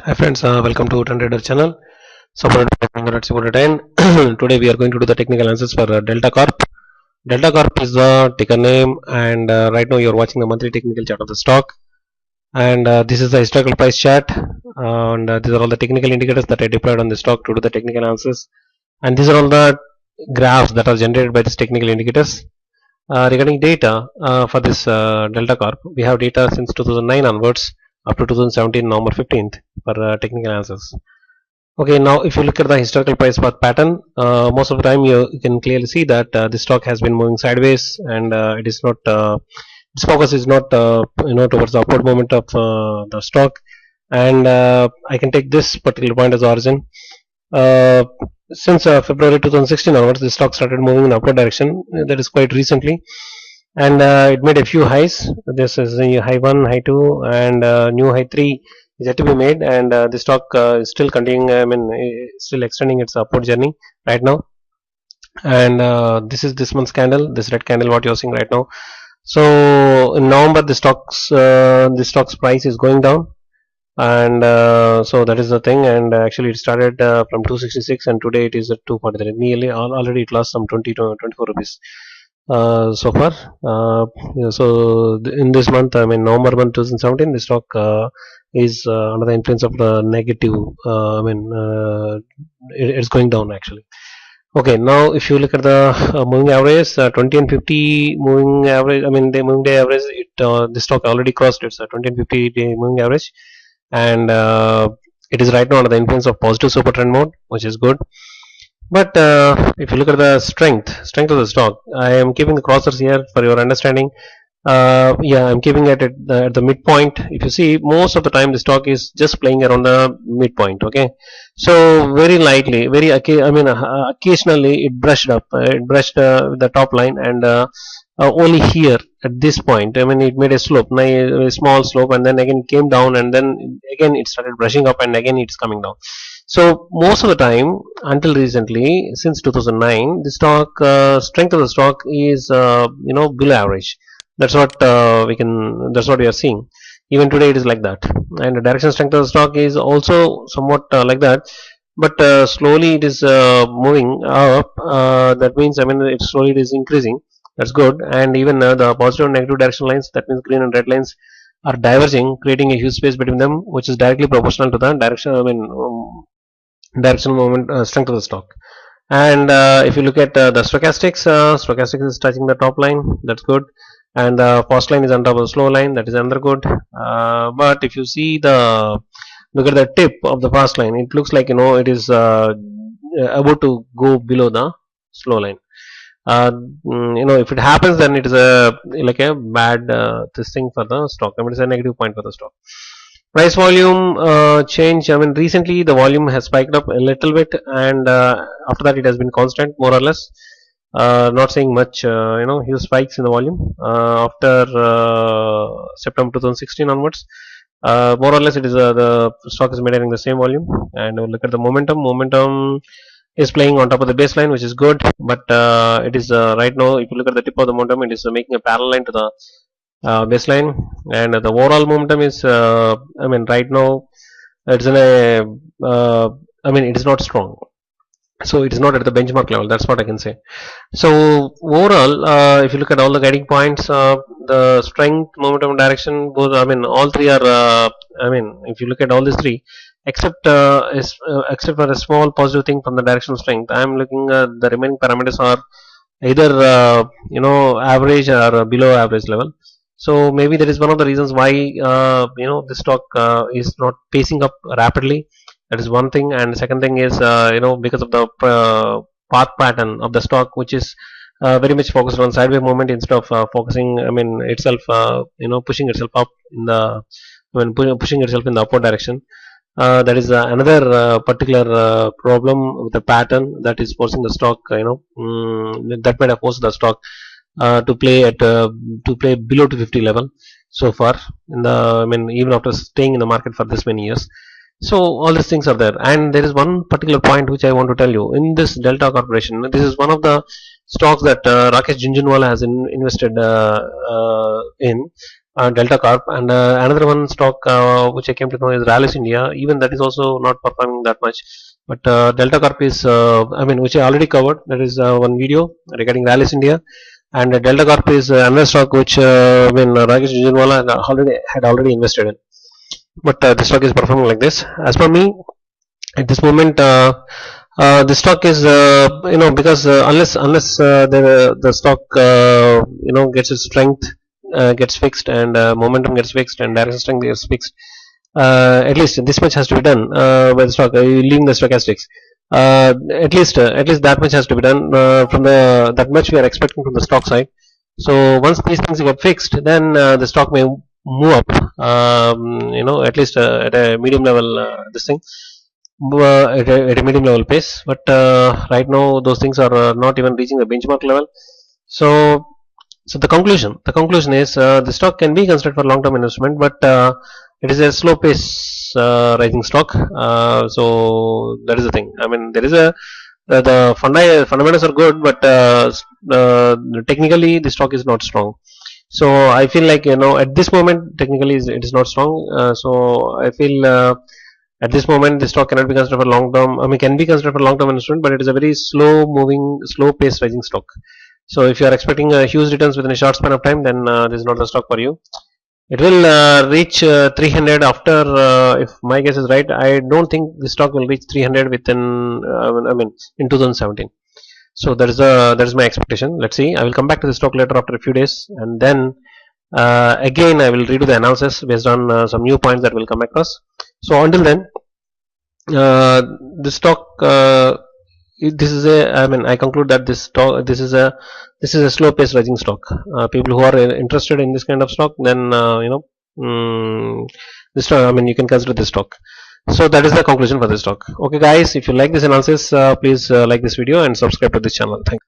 Hi friends, welcome to TRENDRIDER channel. Supported by Congrats Support 10. Today we are going to do the technical analysis for Deltacorp. Deltacorp is the ticker name, and right now you are watching the monthly technical chart of the stock. And this is the historical price chart, and these are all the technical indicators that I deployed on the stock to do the technical analysis. And these are all the graphs that are generated by these technical indicators. Regarding data for this Deltacorp, we have data since 2009 onwards up to 2017 November 15th for technical analysis. Okay, now if you look at the historical price path pattern, most of the time you can clearly see that the stock has been moving sideways, and it is not. Its focus is not, towards the upward movement of the stock, and I can take this particular point as origin. Uh, since February 2016 onwards, the stock started moving in upward direction. That is quite recently, and it made a few highs. This is the high 1, high 2, and new high 3 is yet to be made, and the stock is still continuing. Still extending its upward journey right now. And this is this month's candle, this red candle, what you're seeing right now. So in November, the stock's price is going down, and so that is the thing. And actually, it started from 266, and today it is at 243. Nearly already it lost some 20 to 24 rupees. So far. So in this month, November month 2017, the stock is under the influence of the negative. It's going down actually. Okay, now if you look at the moving average, 20 and 50 moving average. The moving day average. The stock already crossed its 20 and 50 day moving average, and it is right now under the influence of positive super trend mode, which is good. But if you look at the strength of the stock, I am keeping the crossers here for your understanding. Yeah, I'm keeping it at the midpoint. If you see, most of the time the stock is just playing around the midpoint. Okay, so very lightly, occasionally it brushed up, the top line, and only here at this point. It made a slope, a small slope, and then again came down, and then again it started brushing up, and again it's coming down. So most of the time, until recently, since 2009, the stock strength of the stock is below average. That's what That's what we are seeing. Even today, it is like that, and the direction strength of the stock is also somewhat like that. But slowly, it is moving up. That means, it slowly it is increasing. That's good. And even the positive and negative direction lines, that means green and red lines, are diverging, creating a huge space between them, which is directly proportional to the direction. Directional movement strength of the stock. And if you look at the stochastics is touching the top line. That's good. And the fast line is on top of the slow line. That is another good. But if you see look at the tip of the fast line, it looks like it is about to go below the slow line. If it happens, then it is a bad this thing for the stock. It is a negative point for the stock. Price volume change. Recently the volume has spiked up a little bit, and after that it has been constant, more or less. Not saying much. Huge spikes in the volume after September 2016 onwards. More or less, it is the stock is maintaining the same volume. And look at the momentum. Momentum is playing on top of the baseline, which is good. But it is right now. If you look at the tip of the momentum, it is making a parallel line to the baseline, and the overall momentum is right now it's in a it is not strong, so it is not at the benchmark level. That's what I can say. So overall, if you look at all the guiding points, the strength, momentum, direction, both, all three are if you look at all these three, except for a small positive thing from the directional strength, I am looking at the remaining parameters are either average or below average level. So maybe that is one of the reasons why the stock is not pacing up rapidly. That is one thing, and the second thing is because of the path pattern of the stock, which is very much focused on sideways movement instead of focusing. Itself pushing itself up in the pushing itself in the upward direction. That is another particular problem with the pattern that is forcing the stock. That might have forced the stock to play below 250 level so far in the even after staying in the market for this many years. So all these things are there, and there is one particular point which I want to tell you. In this Delta Corporation, this is one of the stocks that Rakesh Jhunjhunwala has invested in. Deltacorp, and another one stock which I came to know is Rallis India. Even that is also not performing that much. But Deltacorp is, I mean, which I already covered. That is one video regarding Rallis India, and Deltacorp is another stock which Rakesh Jhunjhunwala had already invested in. But the stock is performing like this. As per me, at this moment, the stock is because unless the stock gets its strength gets fixed, and momentum gets fixed, and direction strength gets fixed, at least this much has to be done by the stock, leaving the stochastics. At least that much has to be done from the that much we are expecting from the stock side. So once these things get fixed, then the stock may move up, at least at a medium level, this thing at a medium level pace. But right now those things are not even reaching the benchmark level. So the conclusion is the stock can be considered for long term investment, but it is a slow pace rising stock. So that is the thing. I mean, there is a the fundamentals are good, but technically the stock is not strong. So I feel like, at this moment technically it is not strong. So I feel at this moment the stock cannot be considered for long term. I mean, can be considered for long term investment, but it is a very slow moving, slow pace rising stock. So if you are expecting huge returns within a short span of time, then this is not the stock for you. It will reach 300 after, if my guess is right. I don't think the stock will reach 300 within, in 2017. So that is my expectation. Let's see. I will come back to the stock later after a few days, and then again I will redo the analysis based on some new points that will come across. So until then, the stock. This is I conclude that this is a slow pace rising stock. People who are interested in this kind of stock, then this stock, you can consider this stock. So that is the conclusion for this stock. Okay guys, if you like this analysis, please like this video and subscribe to this channel. Thank you.